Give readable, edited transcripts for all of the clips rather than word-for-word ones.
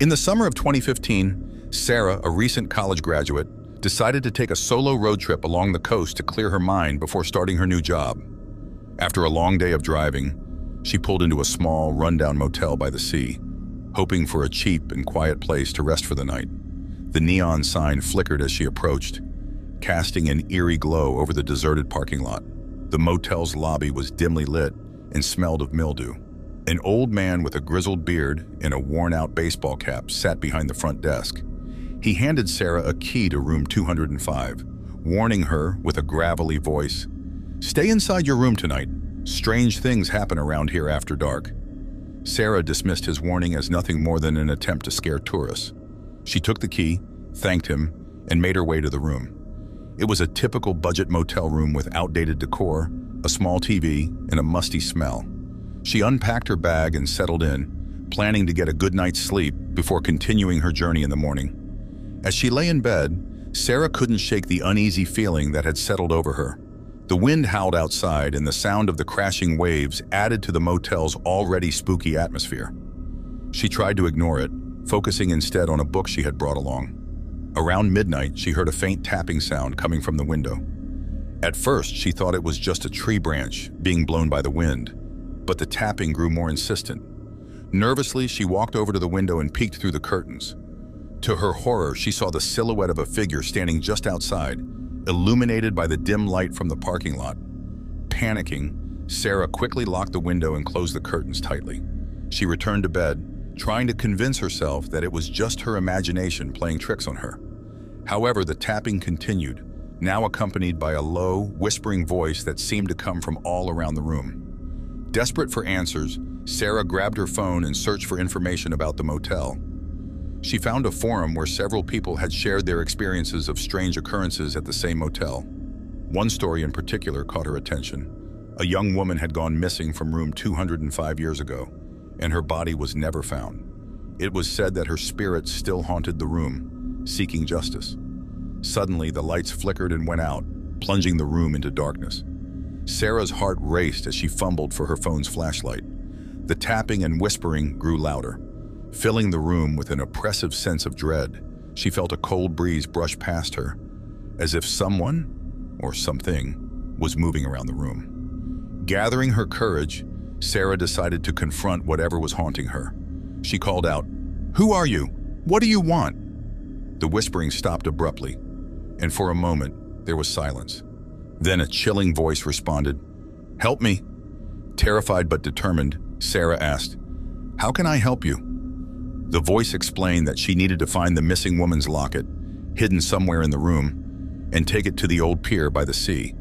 In the summer of 2015, Sarah, a recent college graduate, decided to take a solo road trip along the coast to clear her mind before starting her new job. After a long day of driving, she pulled into a small, rundown motel by the sea, hoping for a cheap and quiet place to rest for the night. The neon sign flickered as she approached, casting an eerie glow over the deserted parking lot. The motel's lobby was dimly lit and smelled of mildew. An old man with a grizzled beard and a worn-out baseball cap sat behind the front desk. He handed Sarah a key to room 205, warning her with a gravelly voice, "Stay inside your room tonight. Strange things happen around here after dark." Sarah dismissed his warning as nothing more than an attempt to scare tourists. She took the key, thanked him, and made her way to the room. It was a typical budget motel room with outdated decor, a small TV, and a musty smell. She unpacked her bag and settled in, planning to get a good night's sleep before continuing her journey in the morning. As she lay in bed, Sarah couldn't shake the uneasy feeling that had settled over her. The wind howled outside, and the sound of the crashing waves added to the motel's already spooky atmosphere. She tried to ignore it, focusing instead on a book she had brought along. Around midnight, she heard a faint tapping sound coming from the window. At first, she thought it was just a tree branch being blown by the wind, but the tapping grew more insistent. Nervously, she walked over to the window and peeked through the curtains. To her horror, she saw the silhouette of a figure standing just outside, illuminated by the dim light from the parking lot. Panicking, Sarah quickly locked the window and closed the curtains tightly. She returned to bed, trying to convince herself that it was just her imagination playing tricks on her. However, the tapping continued, now accompanied by a low, whispering voice that seemed to come from all around the room. Desperate for answers, Sarah grabbed her phone and searched for information about the motel. She found a forum where several people had shared their experiences of strange occurrences at the same motel. One story in particular caught her attention. A young woman had gone missing from room 205 years ago, and her body was never found. It was said that her spirit still haunted the room, seeking justice. Suddenly, the lights flickered and went out, plunging the room into darkness. Sarah's heart raced as she fumbled for her phone's flashlight. The tapping and whispering grew louder, filling the room with an oppressive sense of dread. She felt a cold breeze brush past her, as if someone, or something, was moving around the room. Gathering her courage, Sarah decided to confront whatever was haunting her. She called out, "Who are you? What do you want?" The whispering stopped abruptly, and for a moment, there was silence. Then a chilling voice responded, "Help me." Terrified but determined, Sarah asked, "How can I help you?" The voice explained that she needed to find the missing woman's locket, hidden somewhere in the room, and take it to the old pier by the sea.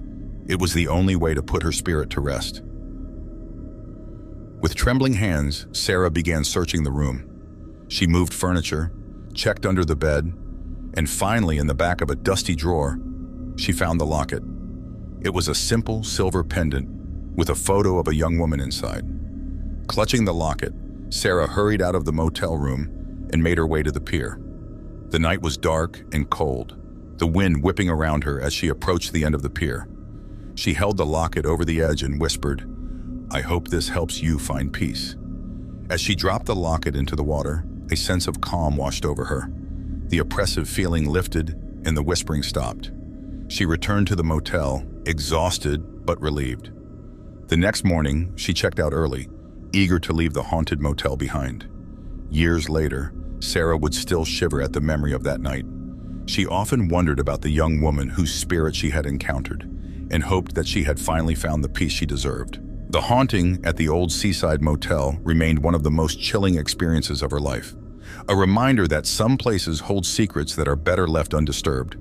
It was the only way to put her spirit to rest. With trembling hands, Sarah began searching the room. She moved furniture, checked under the bed, and finally, in the back of a dusty drawer, she found the locket. It was a simple silver pendant with a photo of a young woman inside. Clutching the locket, Sarah hurried out of the motel room and made her way to the pier. The night was dark and cold, the wind whipping around her as she approached the end of the pier. She held the locket over the edge and whispered, "I hope this helps you find peace." As she dropped the locket into the water, a sense of calm washed over her. The oppressive feeling lifted and the whispering stopped. She returned to the motel, exhausted but relieved. The next morning, she checked out early, eager to leave the haunted motel behind. Years later, Sarah would still shiver at the memory of that night. She often wondered about the young woman whose spirit she had encountered, and hoped that she had finally found the peace she deserved. The haunting at the old seaside motel remained one of the most chilling experiences of her life, a reminder that some places hold secrets that are better left undisturbed.